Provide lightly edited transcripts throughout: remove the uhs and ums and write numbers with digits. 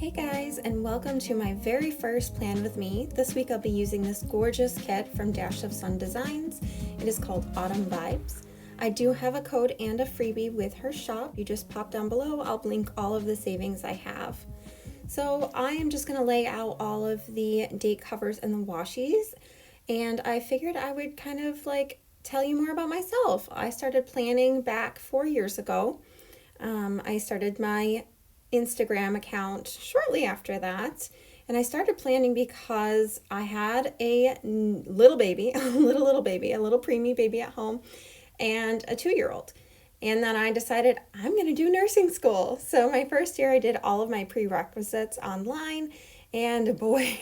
Hey guys, and welcome to my very first Plan With Me. This week I'll be using this gorgeous kit from Dash of Sun Designs. It is called Autumn Vibes. I do have a code and a freebie with her shop. You just pop down below. I'll link all of the savings I have. So I am just going to lay out all of the date covers and the washies, and I figured I would kind of tell you more about myself. I started planning back 4 years ago. I started my Instagram account shortly after that, and I started planning because I had a little baby, a little preemie baby at home, and a 2-year-old. And then I decided I'm going to do nursing school. So my first year I did all of my prerequisites online, and boy,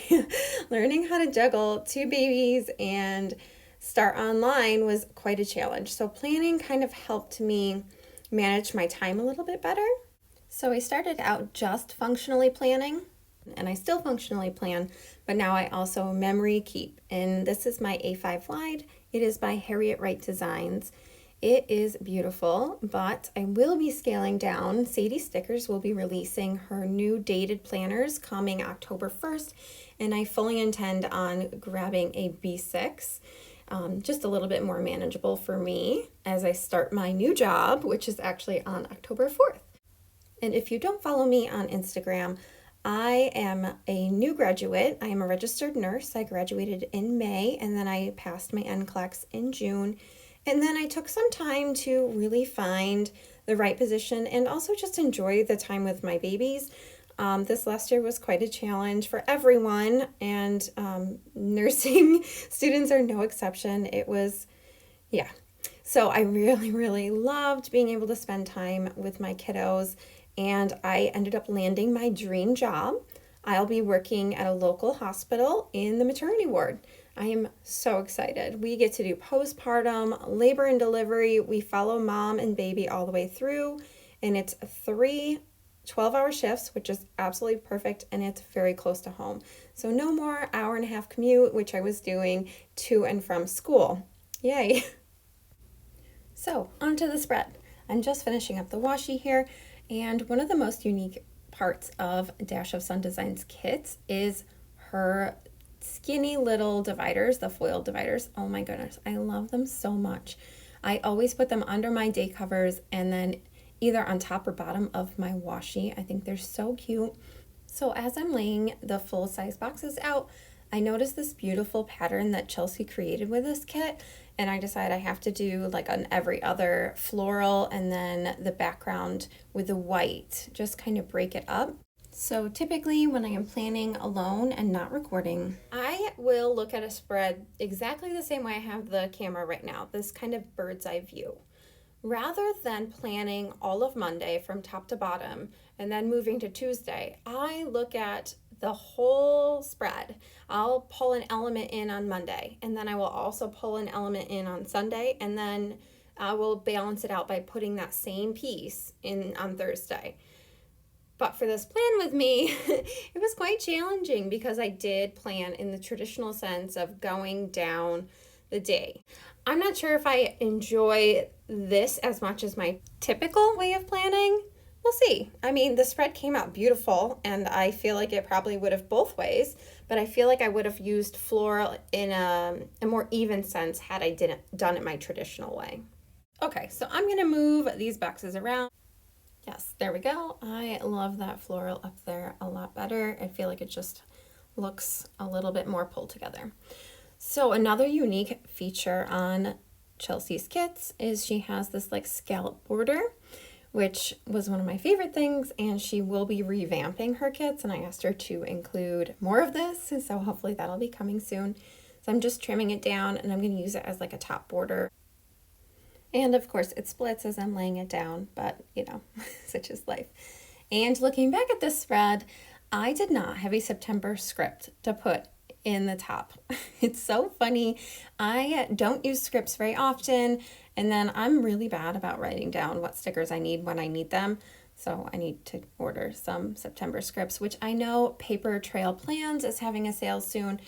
learning how to juggle 2 babies and start online was quite a challenge. So planning kind of helped me manage my time a little bit better. So I started out just functionally planning, and I still functionally plan, but now I also memory keep. And this is my A5 wide. It is by Harriet Wright Designs. It is beautiful, but I will be scaling down. Sadie Stickers will be releasing her new dated planners coming October 1st, and I fully intend on grabbing a B6. Just a little bit more manageable for me as I start my new job, which is actually on October 4th. And if you don't follow me on Instagram, I am a new graduate. I am a registered nurse. I graduated in May, and then I passed my NCLEX in June. And then I took some time to really find the right position and also just enjoy the time with my babies. This last year was quite a challenge for everyone, and nursing students are no exception. It was, yeah. So I really loved being able to spend time with my kiddos, and I ended up landing my dream job. I'll be working at a local hospital in the maternity ward. I am so excited. We get to do postpartum, labor and delivery. We follow mom and baby all the way through, and it's 3 12-hour shifts, which is absolutely perfect, and it's very close to home. So no more hour-and-a-half commute, which I was doing to and from school. Yay! So onto the spread. I'm just finishing up the washi here, and one of the most unique parts of Dash of Sun Designs kits is her skinny little dividers, the foil dividers. Oh my goodness, I love them so much. I always put them under my day covers and then either on top or bottom of my washi. I think they're so cute. So as I'm laying the full size boxes out, I noticed this beautiful pattern that Chelsea created with this kit, and I decided I have to do like an every other floral and then the background with the white, just kind of break it up. So typically when I am planning alone and not recording, I will look at a spread exactly the same way I have the camera right now, this kind of bird's eye view. Rather than planning all of Monday from top to bottom and then moving to Tuesday, I look at the whole spread. I'll pull an element in on Monday, and then I will also pull an element in on Sunday, and then I will balance it out by putting that same piece in on Thursday. But for this plan with me, it was quite challenging because I did plan in the traditional sense of going down the day. I'm not sure if I enjoy this as much as my typical way of planning. We'll see. I mean, the spread came out beautiful, and I feel like it probably would have both ways, but I feel like I would have used floral in a more even sense had I didn't done it my traditional way. Okay, so I'm gonna move these boxes around. Yes, there we go. I love that floral up there a lot better. I feel like it just looks a little bit more pulled together. So another unique feature on Chelsea's kits is she has this like scallop border, which was one of my favorite things, and she will be revamping her kits, and I asked her to include more of this, so hopefully that'll be coming soon. So I'm just trimming it down, and I'm going to use it as like a top border. And of course it splits as I'm laying it down, but you know, such is life. And looking back at this spread, I did not have a September script to put in the top. It's so funny. I don't use scripts very often, and then I'm really bad about writing down what stickers I need when I need them. So I need to order some September scripts, which I know Paper Trail Plans is having a sale soon,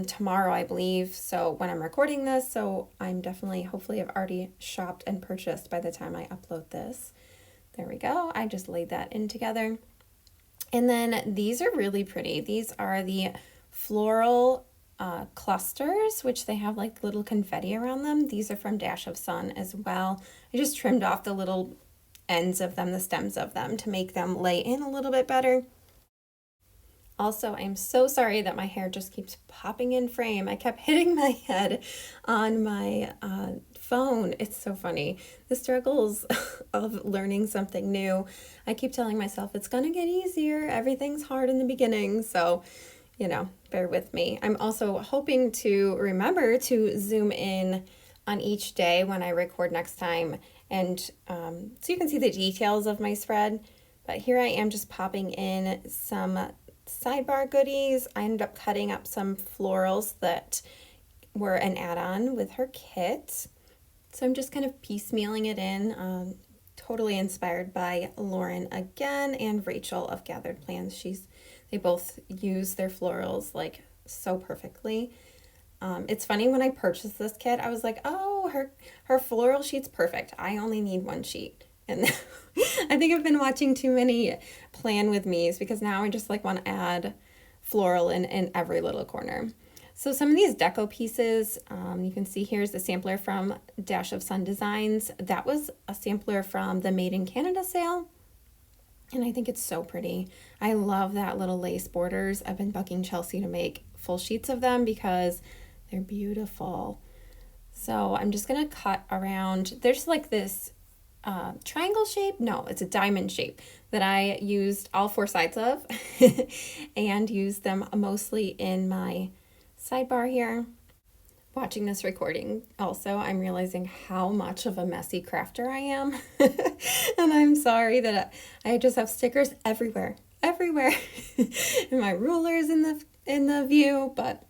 tomorrow, I believe. So when I'm recording this, so I'm definitely, hopefully I've already shopped and purchased by the time I upload this. There we go. I just laid that in together. And then these are really pretty. These are the floral clusters, which they have like little confetti around them. These are from Dash of Sun as well. I just trimmed off the little ends of them, the stems of them, to make them lay in a little bit better. Also, I'm so sorry that my hair just keeps popping in frame. I kept hitting my head on my phone. It's so funny. The struggles of learning something new. I keep telling myself it's gonna get easier. Everything's hard in the beginning. So, bear with me. I'm also hoping to remember to zoom in on each day when I record next time. And so you can see the details of my spread. But here I am just popping in some sidebar goodies. I ended up cutting up some florals that were an add-on with her kit. So I'm just kind of piecemealing it in, totally inspired by Lauren again and Rachel of Gathered Plans. They both use their florals like so perfectly. It's funny, when I purchased this kit, I was like, oh, her floral sheet's perfect. I only need one sheet. And I think I've been watching too many Plan With Me's, because now I just like want to add floral in every little corner. So some of these deco pieces, you can see here's the sampler from Dash of Sun Designs. That was a sampler from the Made in Canada sale. And I think it's so pretty. I love that little lace borders. I've been bugging Chelsea to make full sheets of them because they're beautiful. So I'm just going to cut around. There's like this triangle shape. No, it's a diamond shape that I used all four sides of and used them mostly in my sidebar here. Watching this recording also, I'm realizing how much of a messy crafter I am. And I'm sorry that I just have stickers everywhere. And my ruler's in the view, but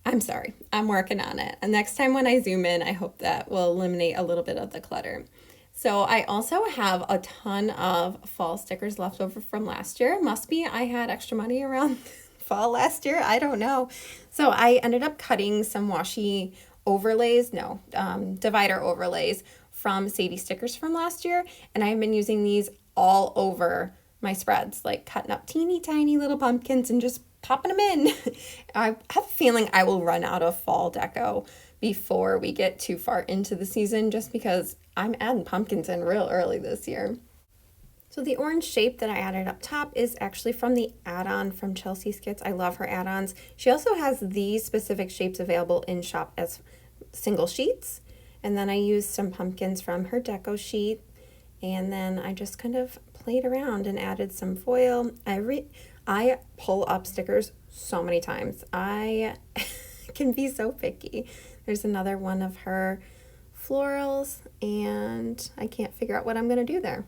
I'm sorry. I'm working on it. And next time when I zoom in, I hope that will eliminate a little bit of the clutter. So I also have a ton of fall stickers left over from last year. Must be I had extra money around fall last year. I don't know. So I ended up cutting some washi overlays, divider overlays from Sadie stickers from last year. And I've been using these all over my spreads, like cutting up teeny tiny little pumpkins and just popping them in. I have a feeling I will run out of fall deco before we get too far into the season, just because I'm adding pumpkins in real early this year. So the orange shape that I added up top is actually from the add-on from Chelsea Skits. I love her add-ons. She also has these specific shapes available in shop as single sheets. And then I used some pumpkins from her deco sheet. And then I just kind of played around and added some foil. I pull up stickers so many times. I can be so picky. There's another one of her florals, and I can't figure out what I'm going to do there.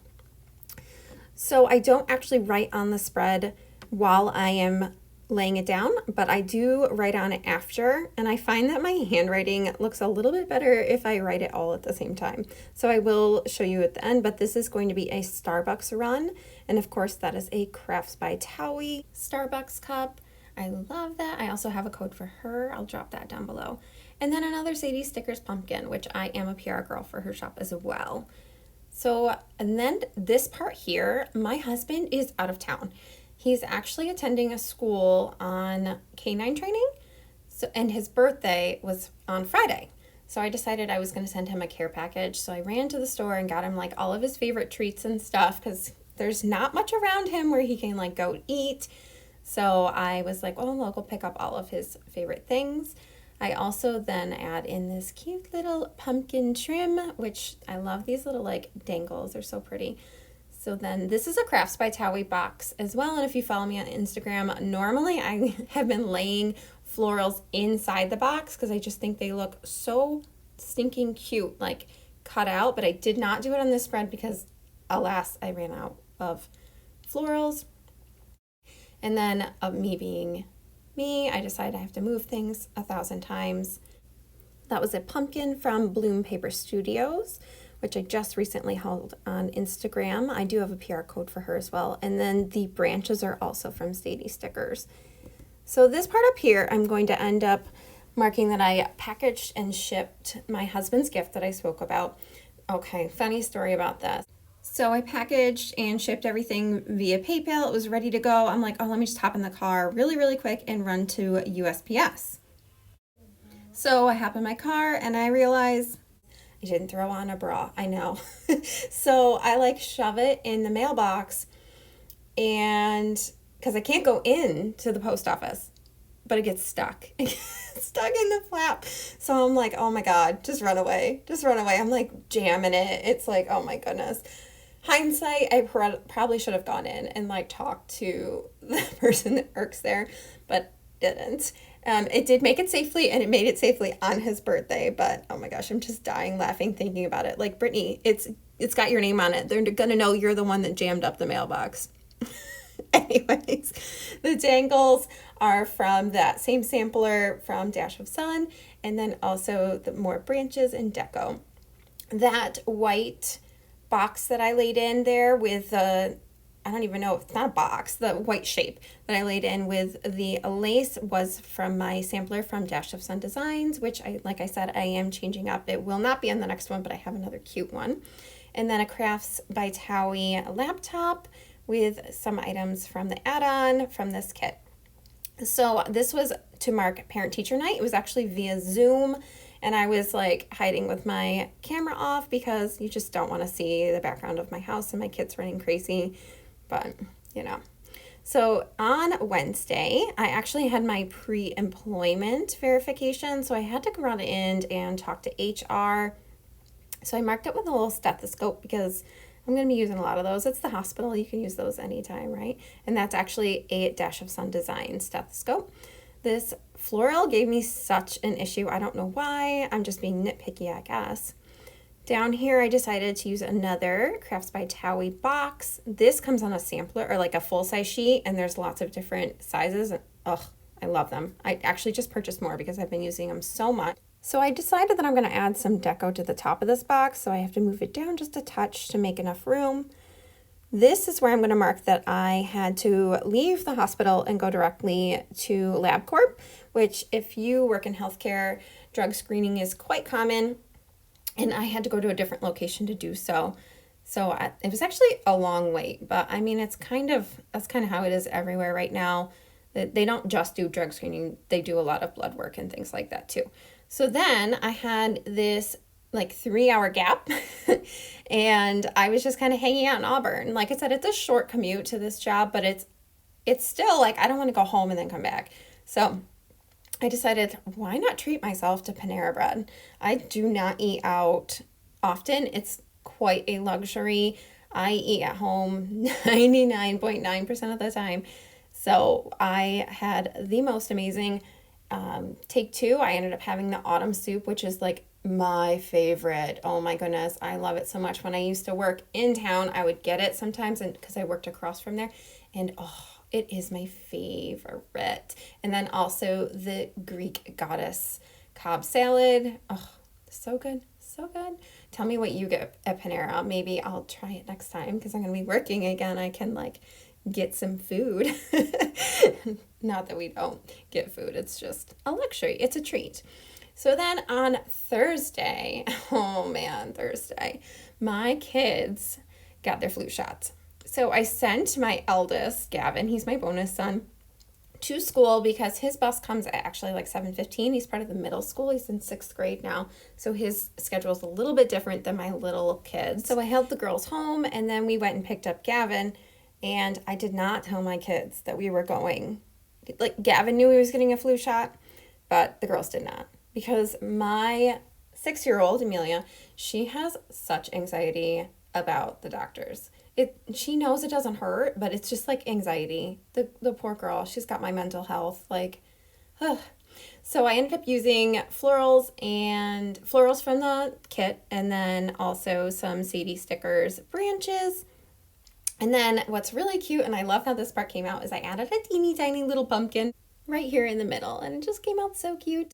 So I don't actually write on the spread while I am laying it down, but I do write on it after, and I find that my handwriting looks a little bit better if I write it all at the same time. So I will show you at the end, but this is going to be a Starbucks run, and of course that is a Crafts by Towie Starbucks cup. I love that. I also have a code for her. I'll drop that down below. And then another Sadie Stickers pumpkin, which I am a PR girl for her shop as well. So, and then this part here, my husband is out of town. He's actually attending a school on canine training. So, and his birthday was on Friday. So I decided I was going to send him a care package. So I ran to the store and got him like all of his favorite treats and stuff, because there's not much around him where he can like go eat. So I was like, well, I'll go pick up all of his favorite things. I also then add in this cute little pumpkin trim, which I love these little like dangles. They're so pretty. So then this is a Crafts by Towie box as well. And if you follow me on Instagram, normally I have been laying florals inside the box because I just think they look so stinking cute, like cut out. But I did not do it on this spread because, alas, I ran out of florals. And then of me being me, I decided I have to move things 1,000 times. That was a pumpkin from Bloom Paper Studios, which I just recently held on Instagram. I do have a PR code for her as well. And then the branches are also from Sadie Stickers. So this part up here, I'm going to end up marking that I packaged and shipped my husband's gift that I spoke about. Okay, funny story about this. So I packaged and shipped everything via PayPal. It was ready to go. I'm like, oh, let me just hop in the car really, really quick and run to USPS. So I hop in my car and I realize I didn't throw on a bra. I know. So I like shove it in the mailbox, and because I can't go in to the post office, but it gets stuck. It gets stuck in the flap. So I'm like, oh my God, just run away. Just run away. I'm like jamming it. It's like, oh my goodness. Hindsight, I probably should have gone in and like talked to the person that works there, but didn't. It did make it safely, and it made it safely on his birthday. But oh my gosh, I'm just dying laughing thinking about it. Like, Brittany, it's got your name on it. They're gonna know you're the one that jammed up the mailbox. Anyways, the dangles are from that same sampler from Dash of Sun, and then also the more branches and deco. That white box that I laid in there with the, I don't even know if it's not a box, the white shape that I laid in with the lace was from my sampler from Dash of Sun Designs, which like I said, I am changing up. It will not be on the next one, but I have another cute one. And then a Crafts by Towie laptop with some items from the add-on from this kit. So this was to mark Parent Teacher Night. It was actually via Zoom, and I was like hiding with my camera off because you just don't want to see the background of my house and my kids running crazy, but you know. So on Wednesday, I actually had my pre-employment verification, so I had to run in and talk to HR. So I marked it with a little stethoscope because I'm going to be using a lot of those. It's the hospital. You can use those anytime, right? And that's actually a Dash of Sun Design stethoscope. This floral gave me such an issue. I don't know why. I'm just being nitpicky, I guess. Down here, I decided to use another Crafts by Towie box. This comes on a sampler or like a full-size sheet, and there's lots of different sizes. Ugh, I love them. I actually just purchased more because I've been using them so much. So I decided that I'm going to add some deco to the top of this box, so I have to move it down just a touch to make enough room. This is where I'm going to mark that I had to leave the hospital and go directly to LabCorp, which if you work in healthcare, drug screening is quite common, and I had to go to a different location to do so. So it was actually a long wait, but I mean, that's kind of how it is everywhere right now. They don't just do drug screening, they do a lot of blood work and things like that too. So then I had this like 3-hour gap and I was just kind of hanging out in Auburn. Like I said, it's a short commute to this job, but it's still like, I don't want to go home and then come back. So I decided, why not treat myself to Panera Bread? I do not eat out often. It's quite a luxury. I eat at home 99.9% of the time. So I had the most amazing take two. I ended up having the autumn soup, which is like my favorite. Oh my goodness, I love it so much. When I used to work in town, I would get it sometimes, and because I worked across from there, and oh, it is my favorite. And then also the Greek goddess Cobb salad. Oh, so good, so good. Tell me what you get at Panera. Maybe I'll try it next time because I'm gonna be working again. I can like get some food. Not that we don't get food, it's just a luxury, it's a treat. So then on Thursday, oh man, Thursday, my kids got their flu shots. So I sent my eldest, Gavin, he's my bonus son, to school because his bus comes at actually like 7:15. He's part of the middle school. He's in 6th grade now. So his schedule is a little bit different than my little kids. So I held the girls home, and then we went and picked up Gavin. And I did not tell my kids that we were going. Like, Gavin knew he was getting a flu shot, but the girls did not. Because my 6-year-old, Amelia, she has such anxiety about the doctors. She knows it doesn't hurt, but it's just like anxiety. The poor girl, she's got my mental health. Like, ugh. So I ended up using florals from the kit, and then also some Sadie stickers, branches. And then what's really cute, and I love how this part came out, is I added a teeny tiny little pumpkin right here in the middle, and it just came out so cute.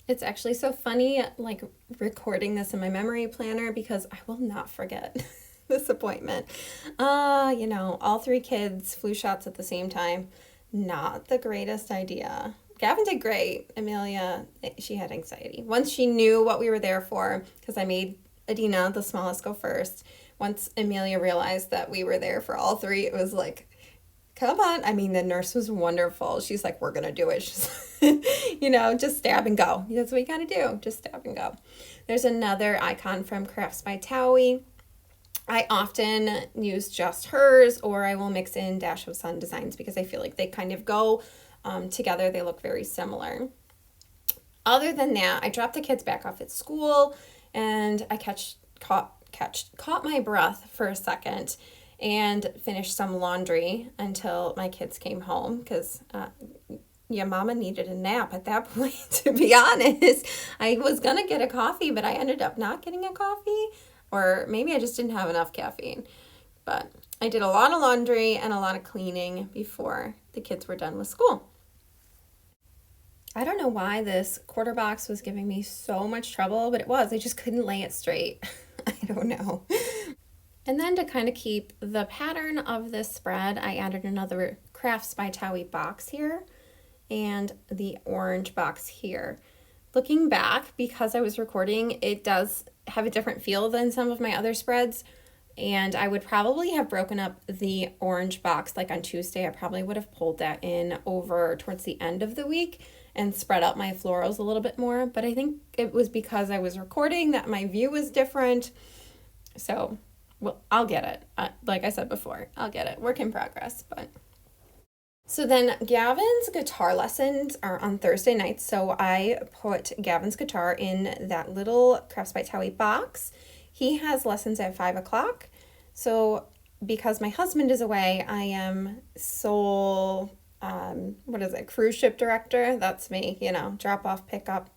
It's actually so funny, like, recording this in my memory planner because I will not forget this appointment. All 3 kids flu shots at the same time. Not the greatest idea. Gavin did great. Amelia, she had anxiety. Once she knew what we were there for, because I made Adina, the smallest, go first. once Amelia realized that we were there for all three, it was like, come on. I mean, the nurse was wonderful. She's like, we're going to do it. She's, just stab and go. That's what you got to do. Just stab and go. There's another icon from Crafts by Towie. I often use just hers, or I will mix in Dash of Sun designs because I feel like they kind of go together. They look very similar. Other than that, I dropped the kids back off at school, and I caught my breath for a second and finished some laundry until my kids came home because mama needed a nap at that point, to be honest. I was going to get a coffee, but I ended up not getting a coffee, or maybe I just didn't have enough caffeine. But I did a lot of laundry and a lot of cleaning before the kids were done with school. I don't know why this quarter box was giving me so much trouble, but it was. I just couldn't lay it straight. I don't know. And then to kind of keep the pattern of this spread, I added another Crafts by Towie box here and the orange box here. Looking back, because I was recording, it does have a different feel than some of my other spreads, and I would probably have broken up the orange box like on Tuesday. I probably would have pulled that in over towards the end of the week and spread out my florals a little bit more, but I think it was because I was recording that my view was different. So, well, I'll get it. Like I said before, I'll get it. Work in progress, but... So then Gavin's guitar lessons are on Thursday nights, so I put Gavin's guitar in that little Crafts by Towie box. He has lessons at 5 o'clock, so because my husband is away, I am sole, cruise ship director? That's me, drop off, pick up.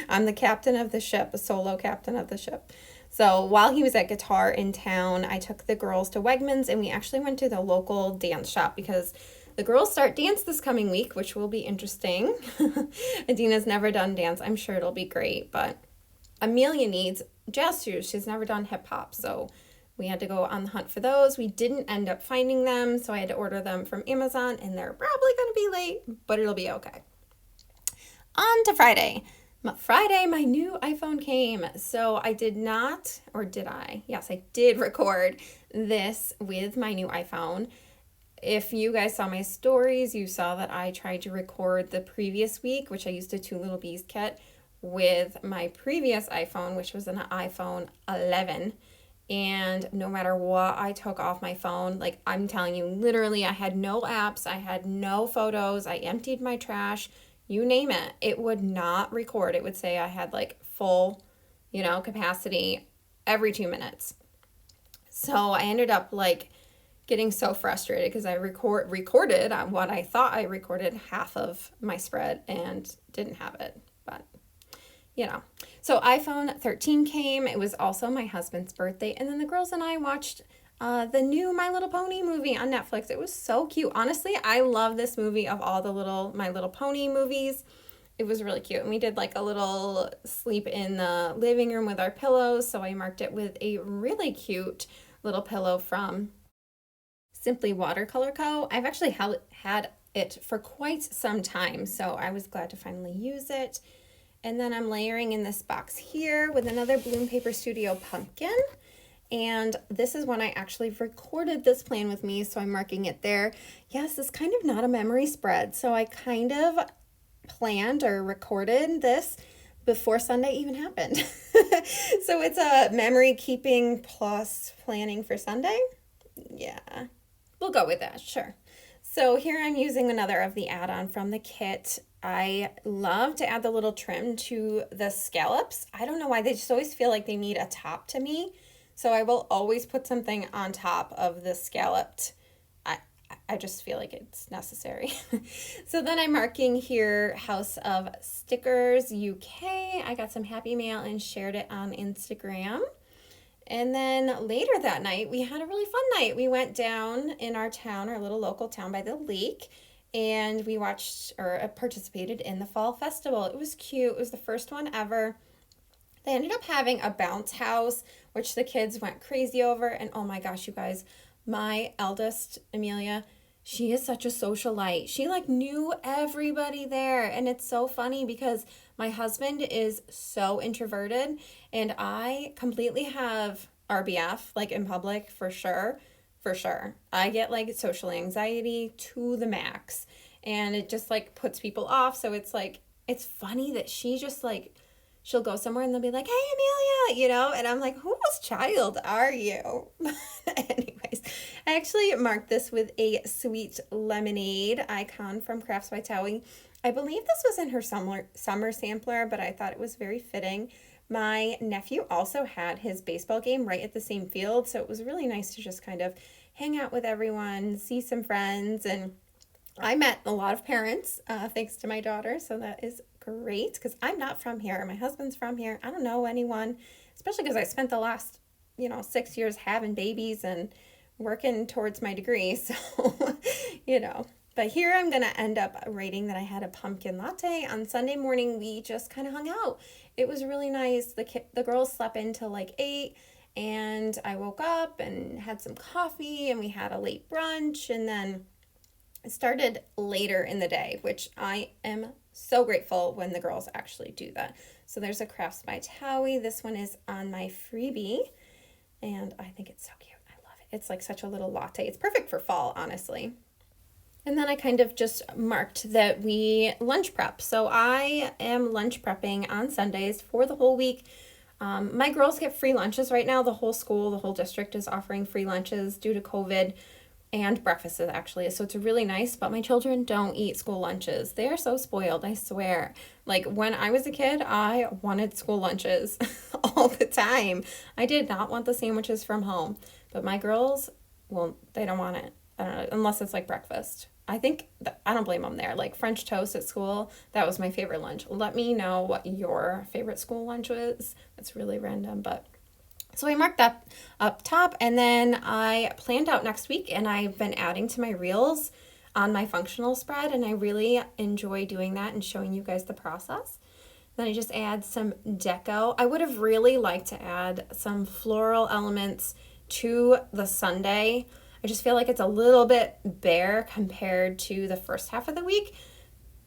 I'm the captain of the ship, a solo captain of the ship. So while he was at guitar in town, I took the girls to Wegmans, and we actually went to the local dance shop because the girls start dance this coming week, which will be interesting. Adina's never done dance. I'm sure it'll be great, but Amelia needs jazz shoes. She's never done hip hop, so we had to go on the hunt for those. We didn't end up finding them, so I had to order them from Amazon, and they're probably going to be late, but it'll be okay. On to Friday. Friday, my new iPhone came, so I did not, or did I? Yes, I did record this with my new iPhone. If you guys saw my stories, you saw that I tried to record the previous week, which I used a Two Little Bees kit, with my previous iPhone, which was an iPhone 11. And no matter what I took off my phone, like I'm telling you, literally I had no apps, I had no photos, I emptied my trash, you name it, it would not record. It would say I had like full, capacity every 2 minutes. So I ended up like getting so frustrated because I recorded on what I thought I recorded half of my spread and didn't have it. But, So iPhone 13 came. It was also my husband's birthday. And then the girls and I watched the new My Little Pony movie on Netflix. It was so cute. Honestly, I love this movie of all the My Little Pony movies. It was really cute. And we did like a little sleep in the living room with our pillows. So I marked it with a really cute little pillow from Simply Watercolor Co. I've actually had it for quite some time, so I was glad to finally use it. And then I'm layering in this box here with another Bloom Paper Studio pumpkin. And this is when I actually recorded this plan with me, so I'm marking it there. Yes, it's kind of not a memory spread, so I kind of planned or recorded this before Sunday even happened. So it's a memory keeping plus planning for Sunday. Yeah, we'll go with that, sure. So here I'm using another of the add-on from the kit. I love to add the little trim to the scallops. I don't know why, they just always feel like they need a top to me. So I will always put something on top of the scalloped. I just feel like it's necessary. So then I'm marking here House of Stickers UK. I got some Happy Mail and shared it on Instagram. And then later that night, we had a really fun night. We went down in our town, our little local town by the lake, and we watched or participated in the fall festival. It was cute. It was the first one ever. They ended up having a bounce house, which the kids went crazy over. And oh my gosh, you guys, my eldest, Amelia, she is such a socialite. She like knew everybody there. And it's so funny because my husband is so introverted and I completely have RBF, like in public, for sure. For sure. I get like social anxiety to the max, and it just like puts people off. So it's like, it's funny that she just like, she'll go somewhere and they'll be like, "Hey, Amelia," and I'm like, "Whose child are you?" Anyways, I actually marked this with a sweet lemonade icon from Crafts by Towie. I believe this was in her summer sampler, but I thought it was very fitting. My nephew also had his baseball game right at the same field, so it was really nice to just kind of hang out with everyone, see some friends, and I met a lot of parents thanks to my daughter, so that is great because I'm not from here. My husband's from here. I don't know anyone, especially because I spent the last, 6 years having babies and working towards my degree. So, But here I'm going to end up writing that I had a pumpkin latte. On Sunday morning, we just kind of hung out. It was really nice. The girls slept in till like 8, and I woke up and had some coffee, and we had a late brunch, and then it started later in the day, which I am so grateful when the girls actually do that. So there's a Crafts by Towie. This one is on my freebie, and I think it's so cute. I love it. It's like such a little latte. It's perfect for fall, honestly. And then I kind of just marked that we lunch prep. So I am lunch prepping on Sundays for the whole week. My girls get free lunches right now. The whole school, the whole district is offering free lunches due to COVID, and breakfasts actually. So it's really nice, but my children don't eat school lunches. They are so spoiled, I swear. Like when I was a kid, I wanted school lunches all the time. I did not want the sandwiches from home, but my girls, well, they don't want it. I don't know, unless it's like breakfast. I don't blame them there. Like French toast at school, that was my favorite lunch. Let me know what your favorite school lunch was. It's really random, but so I marked that up top, and then I planned out next week, and I've been adding to my reels on my functional spread, and I really enjoy doing that and showing you guys the process. Then I just add some deco. I would have really liked to add some floral elements to the Sunday. I just feel like it's a little bit bare compared to the first half of the week.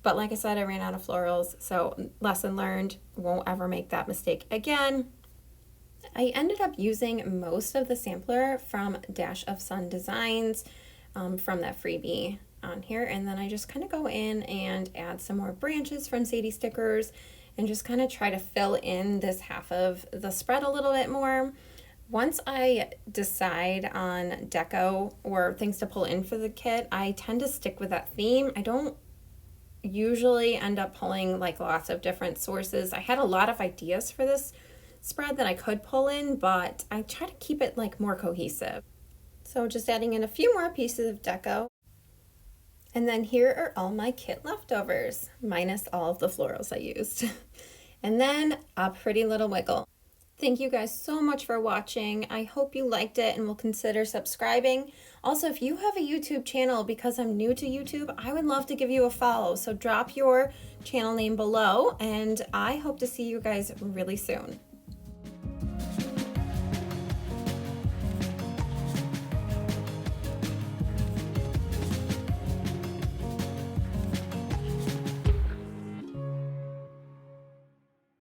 But like I said, I ran out of florals, so lesson learned, won't ever make that mistake again. I ended up using most of the sampler from Dash of Sun Designs from that freebie on here. And then I just kind of go in and add some more branches from Sadie Stickers and just kind of try to fill in this half of the spread a little bit more. Once I decide on deco or things to pull in for the kit, I tend to stick with that theme. I don't usually end up pulling like lots of different sources. I had a lot of ideas for this spread that I could pull in, but I try to keep it like more cohesive. So just adding in a few more pieces of deco. And then here are all my kit leftovers, minus all of the florals I used. And then a pretty little wiggle. Thank you guys so much for watching. I hope you liked it and will consider subscribing. Also, if you have a YouTube channel, because I'm new to YouTube, I would love to give you a follow. So drop your channel name below, and I hope to see you guys really soon.